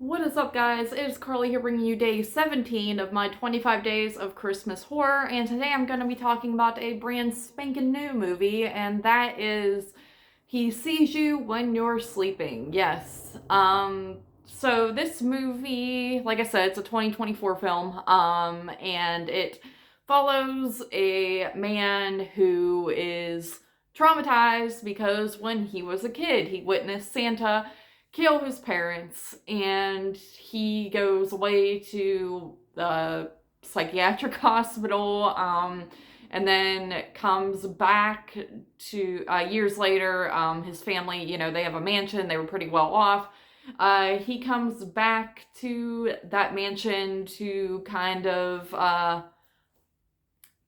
What is up, guys? It is Carly here bringing you day 17 of my 25 days of Christmas horror, and today I'm going to be talking about a brand spanking new movie, and that is He Sees You When You're Sleeping. Yes. So this movie, like I said, it's a 2024 film, and it follows a man who is traumatized because when he was a kid, he witnessed Santa kill his parents, and he goes away to the psychiatric hospital, and then comes back to years later. His family, they have a mansion, they were pretty well off. He comes back to that mansion to kind of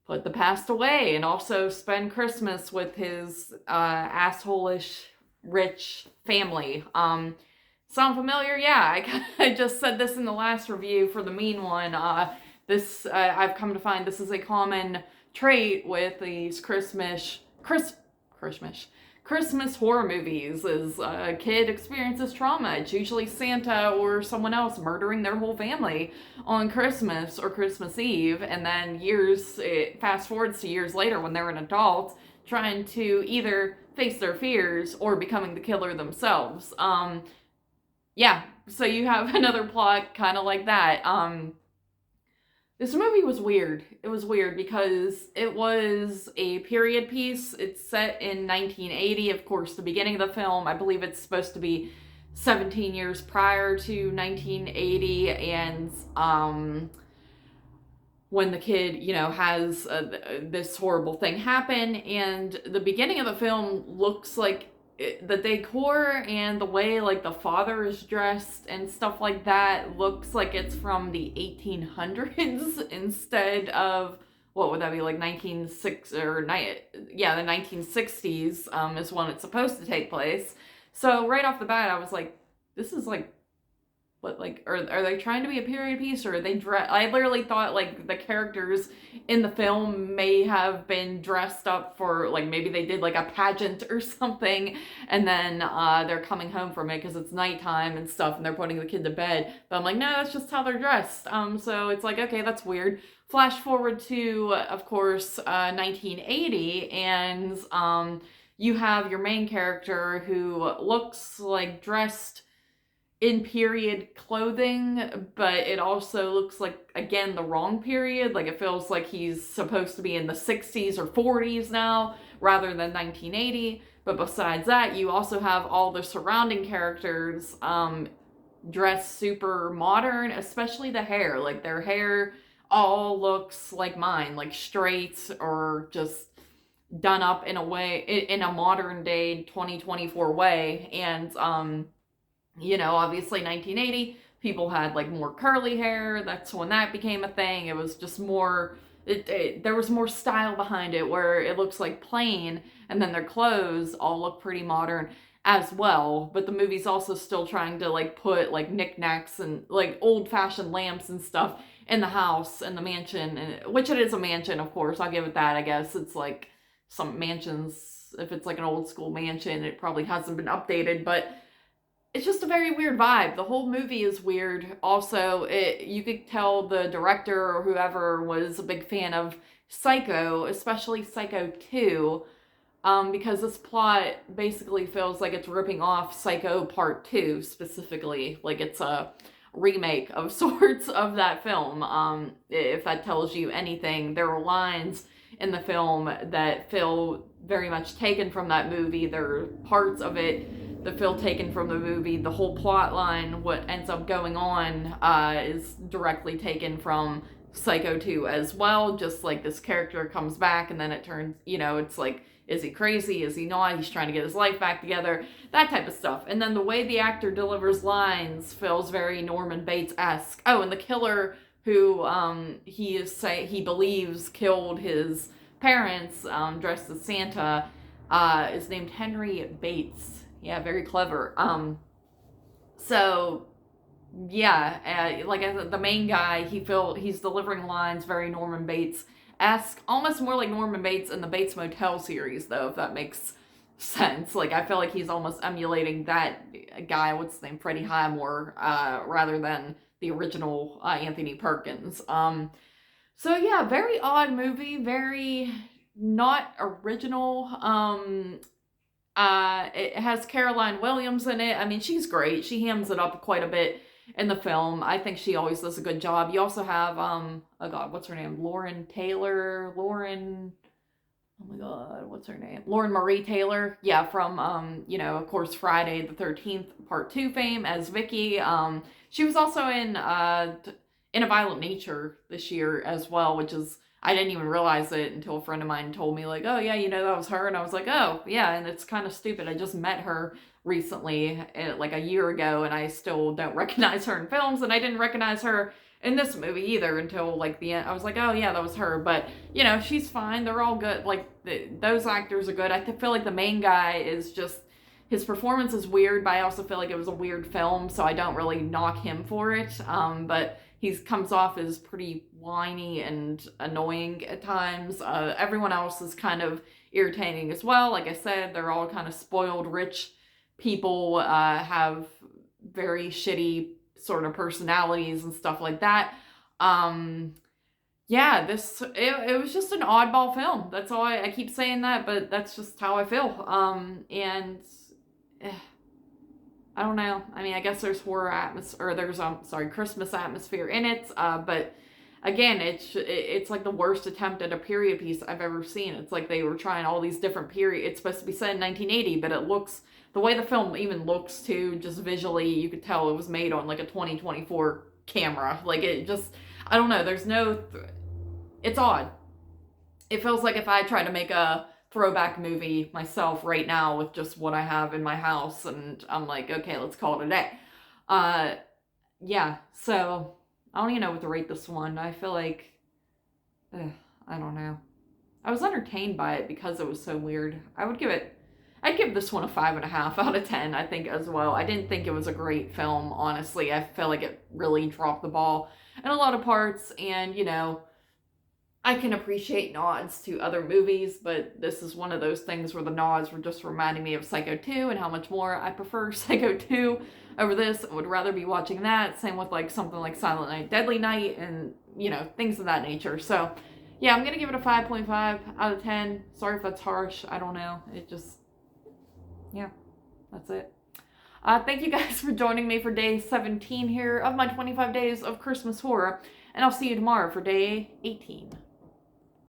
put the past away and also spend Christmas with his asshole-ish rich family. Sound familiar? Yeah, I just said this in the last review for the mean one. I've come to find this is a common trait with these Christmas horror movies. Is a kid experiences trauma. It's usually Santa or someone else murdering their whole family on Christmas or Christmas Eve, and then it fast forwards to years later when they're an adult trying to either face their fears or becoming the killer themselves. Yeah, so you have another plot kind of like that. This movie was weird. It was weird because it was a period piece. It's set in 1980. Of course, the beginning of the film, I believe it's supposed to be 17 years prior to 1980, and when the kid, has this horrible thing happen. And the beginning of the film looks like the decor and the way like the father is dressed and stuff like that looks like it's from the 1800s instead of, what would that be, like 1960 or yeah, the 1960s is when it's supposed to take place. So right off the bat I was like, this is like, what, like, are they trying to be a period piece, or are they I literally thought like the characters in the film may have been dressed up for, like, maybe they did like a pageant or something, and then they're coming home from it because it's nighttime and stuff, and they're putting the kid to bed. But I'm like, no, that's just how they're dressed. So it's like, okay, that's weird. Flash forward to, of course, 1980, and you have your main character who looks like dressed in period clothing, but it also looks like, again, the wrong period. Like, it feels like he's supposed to be in the 60s or 40s now rather than 1980. But besides that, you also have all the surrounding characters dressed super modern, especially the hair. Like, their hair all looks like mine, like straight or just done up in a way, in a modern day 2024 way. And obviously 1980, people had like more curly hair. That's when that became a thing. It was just more, there was more style behind it, where it looks like plain, and then their clothes all look pretty modern as well. But the movie's also still trying to like put like knickknacks and like old-fashioned lamps and stuff in the house and the mansion, which it is a mansion, of course. I'll give it that. I guess it's like some mansions, if it's like an old school mansion, it probably hasn't been updated, but it's just a very weird vibe. The whole movie is weird. Also, you could tell the director or whoever was a big fan of Psycho, especially Psycho 2, because this plot basically feels like it's ripping off Psycho Part 2 specifically. Like, it's a remake of sorts of that film. If that tells you anything, there are lines in the film that feel very much taken from that movie. There are parts of it that feel taken from the movie. The whole plot line, what ends up going on, is directly taken from Psycho 2 as well. Just like this character comes back and then it turns, it's like, is he crazy? Is he not? He's trying to get his life back together. That type of stuff. And then the way the actor delivers lines feels very Norman Bates-esque. Oh, and the killer who he believes killed his parents, dressed as Santa, is named Henry Bates. Yeah, very clever. So yeah, like I said, the main guy, he's delivering lines very Norman Bates-esque, almost more like Norman Bates in the Bates Motel series, though, if that makes sense. Like, I feel like he's almost emulating that guy, what's his name, Freddie Highmore, rather than the original Anthony Perkins. So yeah, very odd movie, very not original. It has Caroline Williams in it. I mean, she's great. She hams it up quite a bit in the film. I think she always does a good job. You also have oh god, what's her name? Lauren Taylor. Oh my god, what's her name? Lauren Marie Taylor. Yeah, from of course, Friday the 13th Part 2 fame as Vicky. She was also in A Violent Nature this year as well, which is, I didn't even realize it until a friend of mine told me, like, oh yeah, that was her. And I was like, oh yeah, and it's kind of stupid. I just met her recently, like a year ago, and I still don't recognize her in films, and I didn't recognize her in this movie either until like the end. I was like, oh yeah, that was her. But she's fine. They're all good. Like those actors are good. I feel like the main guy is just, his performance is weird, but I also feel like it was a weird film, so I don't really knock him for it. But he comes off as pretty whiny and annoying at times. Everyone else is kind of irritating as well. Like I said, they're all kind of spoiled rich people, have very shitty sort of personalities and stuff like that. Yeah, it was just an oddball film. That's all. I keep saying that, but that's just how I feel. And eh, I don't know. I mean, I guess there's horror atmosphere, or there's Christmas atmosphere in it. But again, it's like the worst attempt at a period piece I've ever seen. It's like they were trying all these different period. It's supposed to be set in 1980, but it looks, the way the film even looks too, just visually, you could tell it was made on like a 2024 camera. Like it just, I don't know. There's no, it's odd. It feels like if I tried to make a throwback movie myself right now with just what I have in my house, and I'm like, okay, let's call it a day. Yeah, so I don't even know what to rate this one. I feel like, I don't know. I was entertained by it because it was so weird. I'd give this one a 5.5 out of 10, I think, as well. I didn't think it was a great film, honestly. I felt like it really dropped the ball in a lot of parts, and, I can appreciate nods to other movies, but this is one of those things where the nods were just reminding me of Psycho 2 and how much more I prefer Psycho 2 over this. I would rather be watching that. Same with like something like Silent Night, Deadly Night, and things of that nature. So yeah, I'm gonna give it a 5.5 out of 10. Sorry if that's harsh. I don't know. It just, yeah, that's it. Thank you guys for joining me for day 17 here of my 25 days of Christmas horror, and I'll see you tomorrow for day 18.